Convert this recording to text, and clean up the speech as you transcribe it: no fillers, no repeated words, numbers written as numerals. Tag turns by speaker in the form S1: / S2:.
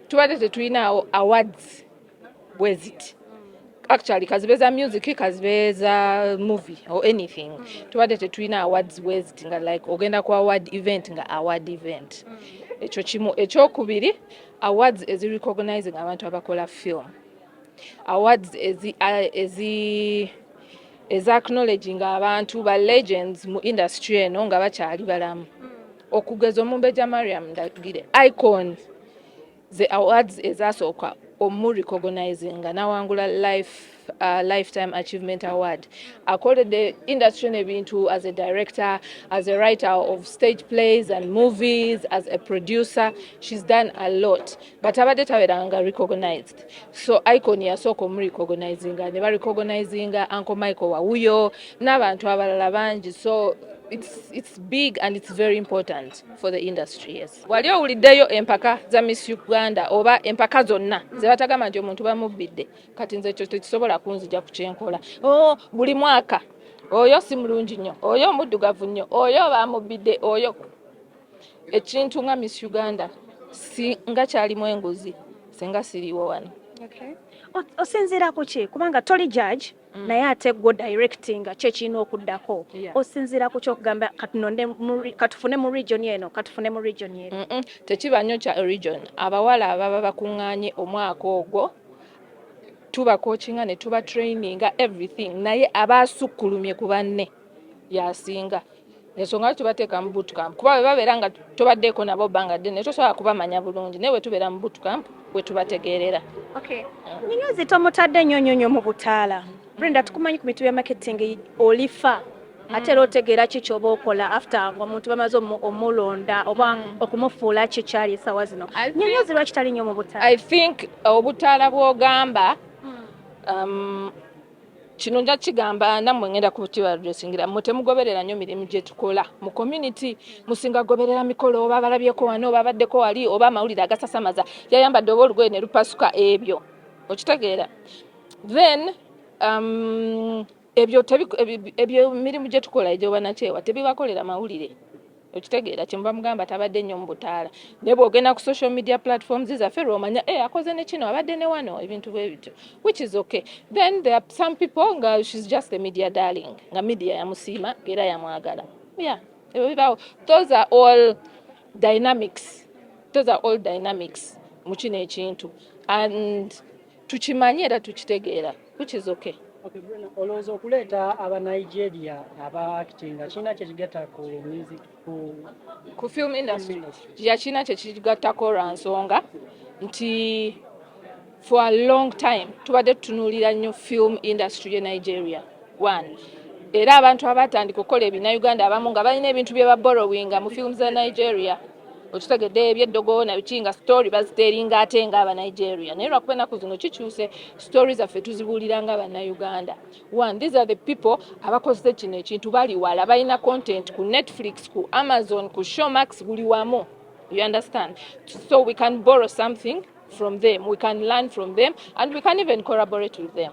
S1: tubadde tetulinawo awards bweziti actually kazibeza music kazibeza movie or anything tubadde tetulina awards bweziti nga like ogenda ku award event nga award event ekyo kimu ekyokubiri awards ezirecognizing abantu abakola film awards ezi acknowledging abantu ba legends mu industry eno nga bakyali balamu okugeza Omumbeja Mariam Ndagire icon the awards ezasooka recognizing nga nawangula lifetime achievement award akoledde industry nebintu as a director, as a writer of stage plays and movies, as a producer. She's done a lot but abadde taberanga recognized, so icon yasooka recognizing nga ne recognizing Uncle Michael Wawuyo n'abantu abalala bangi, so it's big and it's very important for the industry. Yes. Wali owuliddeyo empaka za Miss Uganda oba empaka zonna ze batagamba nti omuntu bamubidde kati nze ekyo tekisobola kunzija kukyenkola. Buli mwaka oyo si mulungi nnyo, oyo muddugavu nnyo, oyo bamubidde, oyo ekintu nga Miss Uganda si nga kyalimu enguzi senga siriwo wano.
S2: Okay. Osinzira ku ki kubanga toli judge naye ate go directing kyekirina okuddako osinzira ku kyokugamba katufune mu region eno tekiba nnyo kya region. Abawala ababa bakuŋŋaanye omwaka ogwo tuba coachinga ne tuba traininga everything naye abaasukkulumye ku banne yasinga ensonga tubateeka mu bootcamp kuba bwe babeera nga tobaddeeko nabo bbanga ddene tosobola kubamanya bulungi naye bwe tubeera mu bootcamp bwe tubategeerera. Okay. Ninyozi tomutadde nnyo mu butaala. Brenda, tukumanyi ku mitu ya marketing olifa ate era otegeera ki ky'oba okola after omuntu bamaze omulonda oba okumufuula ki kyali esawa zino. Ninyozi lwaki tali nnyo mu butaala?
S1: I think obutaala bw'ogamba kino nja kigamba nammwe ngenda kukibaadressingira mmwe temugoberera nnyo mirimu gye tukola mu community musinga goberera mikolo oba balabyeko wano oba baddeko wali oba amawulire agasasamaza yayambadde oba olugoye ne lupasuka ebyo okitegeera then ebyo mirimu gye tukola egyoba nakyewa tebibakolera mawulire okitegeera kyemuba mugamba tabadde nnyo mu butaala naye bw'ogenda ku social media platforms zaffe lw'omanya akoze ne kino abadde ne wano ebintu bwe bityo which is okay. Then there are some people nga she's just a media darling nga media yamusiima era yamwagala. Those are all dynamics mu kino ekintu and tukimanyi era tukitegeera which is okay.
S3: Okay, Brenda, olowooza okuleeta aba Nigeria aba acting kina kyekigatta ku music
S1: ku film industry yakina kyekigattako lwa nsonga nti for a long time tubadde tutunuulira nnyo film industry ye Nigeria one era abantu abatandika okukola ebina Uganda abamu nga balina ebintu bye baborrowinga mu film za Nigeria okitegedde ebyeddogo na bikinga story baziteeringa ate nga aba Nigeria naye lwakuba ennaku zino kikyuse stories zaffe tuzibuulira nga aba Uganda. One, these are the people abakozese kino ekintu bali wala balina content ku Netflix, ku Amazon, ku Showmax, buli wamu. You understand? So we can borrow something from them, we can learn from them, and we can even collaborate with them.